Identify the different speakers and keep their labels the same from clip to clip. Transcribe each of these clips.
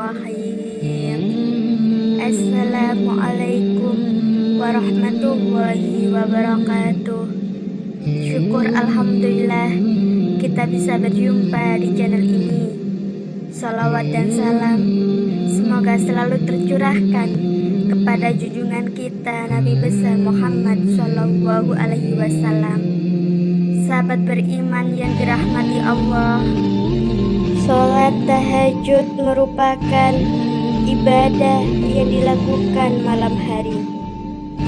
Speaker 1: Bismillahirrahmanirrahim. Assalamualaikum warahmatullahi wabarakatuh. Syukur alhamdulillah kita bisa berjumpa di channel ini. Salawat dan salam semoga selalu tercurahkan kepada junjungan kita Nabi besar Muhammad Shallallahu Alaihi Wasallam. Sahabat beriman yang dirahmati Allah, sholat tahajud merupakan ibadah yang dilakukan malam hari.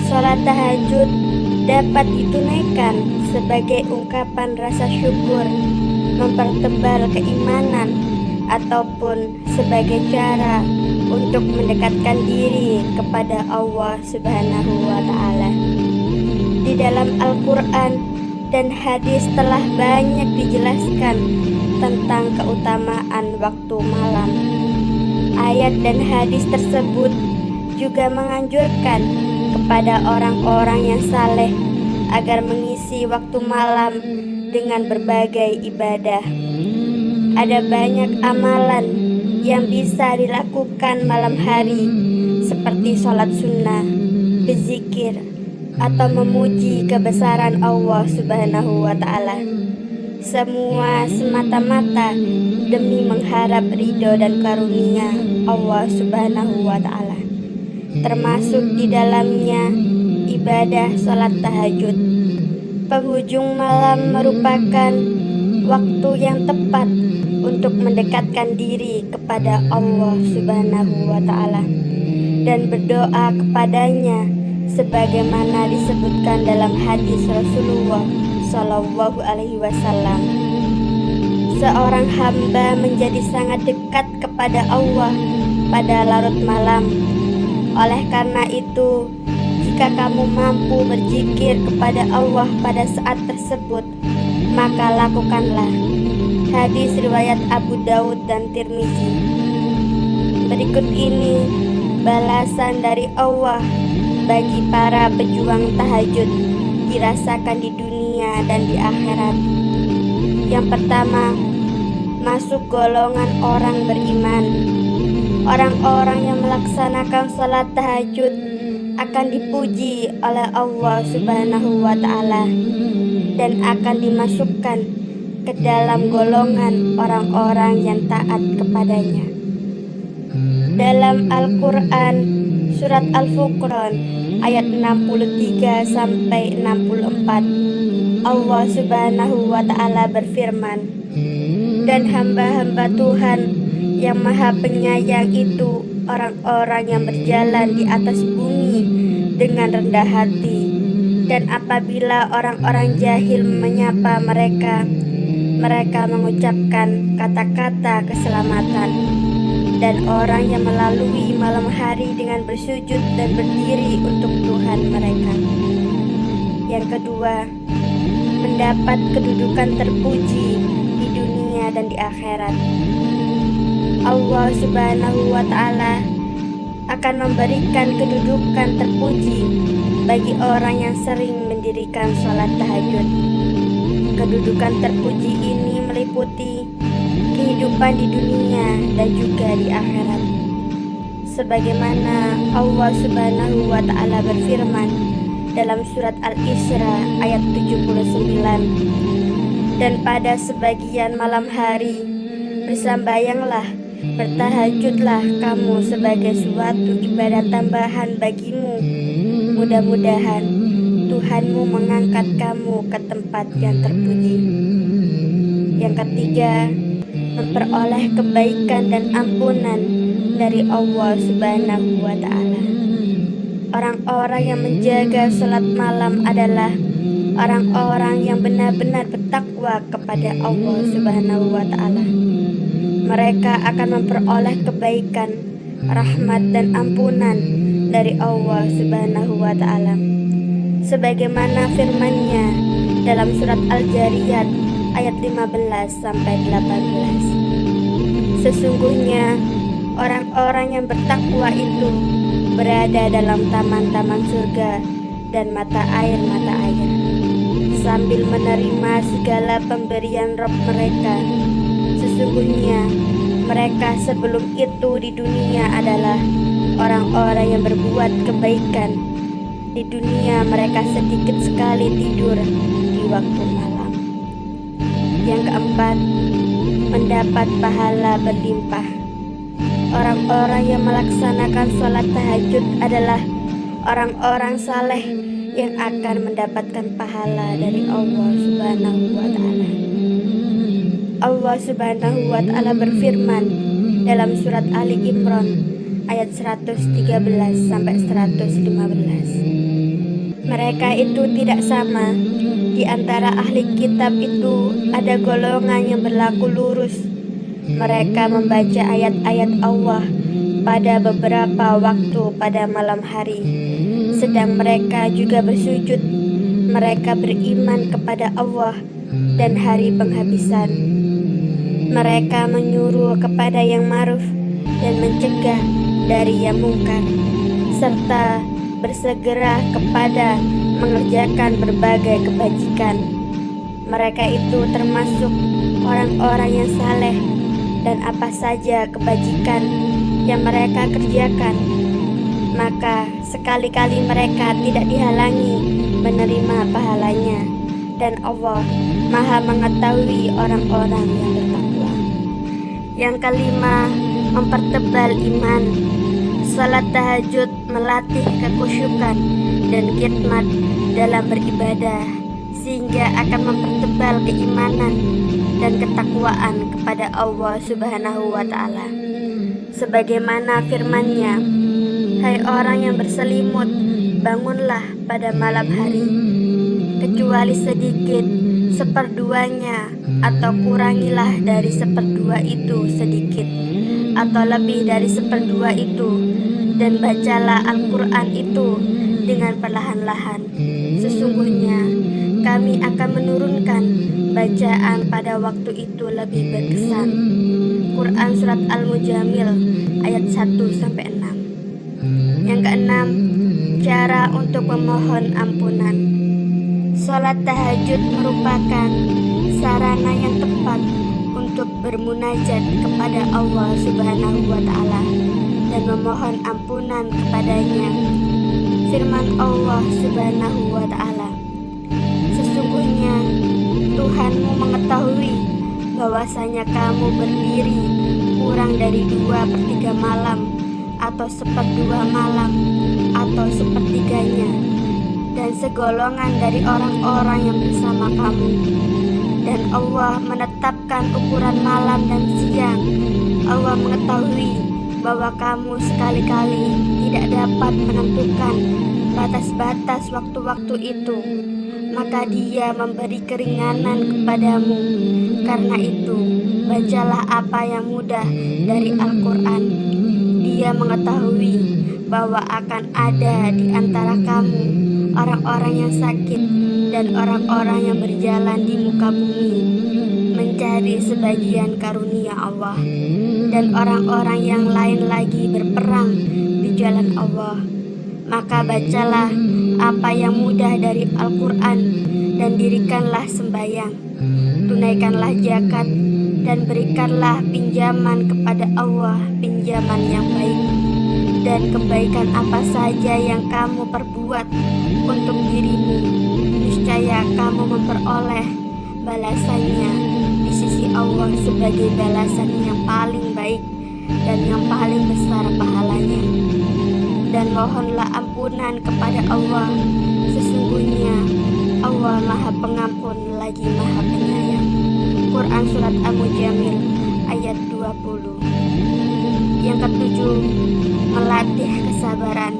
Speaker 1: Sholat tahajud dapat ditunaikan sebagai ungkapan rasa syukur, mempertebal keimanan, ataupun sebagai cara untuk mendekatkan diri kepada Allah Subhanahu wa Ta'ala. Di dalam Al-Quran dan hadis telah banyak dijelaskan tentang keutamaan waktu malam. Ayat dan hadis tersebut juga menganjurkan kepada orang-orang yang saleh agar mengisi waktu malam dengan berbagai ibadah. Ada banyak amalan yang bisa dilakukan malam hari, seperti sholat sunnah, berzikir, atau memuji kebesaran Allah Subhanahu wa Ta'ala. Semua semata-mata demi mengharap ridho dan karunia Allah Subhanahu wa Ta'ala, termasuk di dalamnya ibadah sholat tahajud. Penghujung malam merupakan waktu yang tepat untuk mendekatkan diri kepada Allah Subhanahu wa Ta'ala dan berdoa kepadanya sebagaimana disebutkan dalam hadis Rasulullah Shallallahu Alaihi Wasallam. Seorang hamba menjadi sangat dekat kepada Allah pada larut malam. Oleh karena itu, jika kamu mampu berzikir kepada Allah pada saat tersebut, maka lakukanlah. Hadis riwayat Abu Daud dan Tirmizi. Berikut ini balasan dari Allah bagi para pejuang tahajud, dirasakan di dunia dan di akhirat. Yang pertama, masuk golongan orang beriman. Orang-orang yang melaksanakan salat tahajud akan dipuji oleh Allah Subhanahu wa Ta'ala dan akan dimasukkan ke dalam golongan orang-orang yang taat kepadanya. Dalam Al-Quran surat Al-Furqan ayat 63 sampai 64, Allah Subhanahu wa Ta'ala berfirman, dan hamba-hamba Tuhan yang maha penyayang itu orang-orang yang berjalan di atas bumi dengan rendah hati, dan apabila orang-orang jahil menyapa mereka, mereka mengucapkan kata-kata keselamatan. Dan orang yang melalui malam hari dengan bersujud dan berdiri untuk Tuhan mereka. Yang kedua, mendapat kedudukan terpuji di dunia dan di akhirat. Allah Subhanahu wa Ta'ala akan memberikan kedudukan terpuji bagi orang yang sering mendirikan sholat tahajud. Kedudukan terpuji ini meliputi kehidupan di dunia dan juga di akhirat. Sebagaimana Allah Subhanahu wa Ta'ala berfirman dalam surat Al-Isra ayat 79, dan pada sebagian malam hari bersambayanglah, bertahajudlah kamu sebagai suatu ibadah tambahan bagimu. Mudah-mudahan Tuhanmu mengangkat kamu ke tempat yang terpuji. Yang ketiga, memperoleh kebaikan dan ampunan dari Allah Subhanahu wa Ta'ala. Orang-orang yang menjaga sholat malam adalah orang-orang yang benar-benar bertakwa kepada Allah Subhanahu wa Ta'ala. Mereka akan memperoleh kebaikan, rahmat dan ampunan dari Allah Subhanahu wa Ta'ala, sebagaimana firman-Nya dalam surat Al-Jariyat ayat 15 sampai 18. Sesungguhnya orang-orang yang bertakwa itu berada dalam taman-taman surga dan mata air sambil menerima segala pemberian Rabb mereka. Sesungguhnya mereka sebelum itu di dunia adalah orang-orang yang berbuat kebaikan. Di dunia mereka sedikit sekali tidur di waktu malam. Yang keempat, mendapat pahala berlimpah. Orang-orang yang melaksanakan sholat tahajud adalah orang-orang saleh yang akan mendapatkan pahala dari Allah Subhanahu wa Ta'ala. Allah Subhanahu wa Ta'ala berfirman dalam surat Ali Imran ayat 113 sampai 115. Mereka itu tidak sama. Di antara ahli kitab itu ada golongan yang berlaku lurus. Mereka membaca ayat-ayat Allah pada beberapa waktu pada malam hari. Sedang mereka juga bersujud. Mereka beriman kepada Allah dan hari penghabisan. Mereka menyuruh kepada yang ma'ruf dan mencegah dari yang mungkar, serta bersegera kepada mengerjakan berbagai kebajikan. Mereka itu termasuk orang-orang yang saleh, dan apa saja kebajikan yang mereka kerjakan, maka sekali-kali mereka tidak dihalangi menerima pahalanya, dan Allah Maha mengetahui orang-orang yang bertakwa. Yang kelima, mempertebal iman. Salat tahajud melatih kekhusyukan dan khidmat dalam beribadah, sehingga akan mempertebal keimanan dan ketakwaan kepada Allah Subhanahu wa Ta'ala. Sebagaimana firman-Nya, "Hai orang yang berselimut, bangunlah pada malam hari, kecuali sedikit seperduanya, atau kurangilah dari seperdua itu sedikit, atau lebih dari seperdua itu, dan bacalah Al-Quran itu dengan perlahan-lahan. Sesungguhnya kami akan menurunkan bacaan pada waktu itu lebih berkesan." Quran Surat Al-Mujamil ayat 1-6. Yang keenam, cara untuk memohon ampunan. Salat tahajud merupakan sarana yang tepat untuk bermunajat kepada Allah Subhanahu wa Ta'ala dan memohon ampunan kepadanya. Firman Allah Subhanahu wa Ta'ala, "Sesungguhnya Tuhanmu mengetahui bahwasanya kamu berdiri kurang dari 2/3 malam, atau 1/2 malam, atau 1/3-nya, dan segolongan dari orang-orang yang bersama kamu. Dan Allah menetapkan ukuran malam dan siang. Allah mengetahui bahwa kamu sekali-kali tidak dapat menentukan batas-batas waktu-waktu itu, maka Dia memberi keringanan kepadamu. Karena itu, bacalah apa yang mudah dari Al-Quran. Dia mengetahui bahwa akan ada di antara kamu orang-orang yang sakit dan orang-orang yang berjalan di muka bumi mencari sebagian karunia Allah, dan orang-orang yang lain lagi berperang di jalan Allah. Maka bacalah apa yang mudah dari Al-Quran dan dirikanlah sembahyang, tunaikanlah zakat, dan berikanlah pinjaman kepada Allah, pinjaman yang baik. Dan kebaikan apa saja yang kamu perbuat untuk dirimu, niscaya kamu memperoleh balasannya di sisi Allah sebagai balasan yang paling baik dan yang paling besar pahalanya. Dan mohonlah ampunan kepada Allah, sesungguhnya Allah Maha Pengampun lagi Maha Penyayang." Quran Surat Al-Mujamil ayat 20. Yang ketujuh, melatih kesabaran.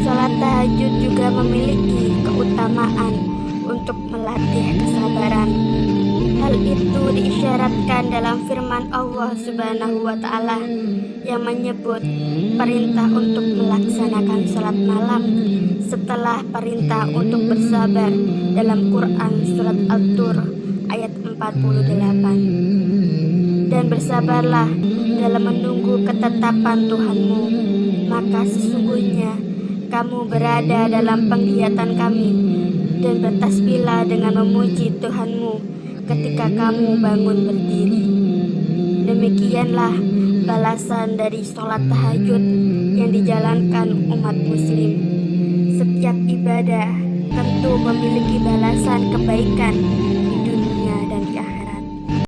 Speaker 1: Salat tahajud juga memiliki keutamaan untuk melatih kesabaran. Hal itu diisyaratkan dalam firman Allah Subhanahu wa Ta'ala yang menyebut perintah untuk melaksanakan salat malam setelah perintah untuk bersabar dalam Quran Surat At-Tur ayat 48. Dan bersabarlah dalam menunggu ketetapan Tuhanmu, maka sesungguhnya kamu berada dalam penglihatan kami, dan bertasbihlah dengan memuji Tuhanmu ketika kamu bangun berdiri. Demikian Demikianlah balasan dari sholat tahajud yang dijalankan umat muslim. Setiap ibadah tentu memiliki balasan kebaikan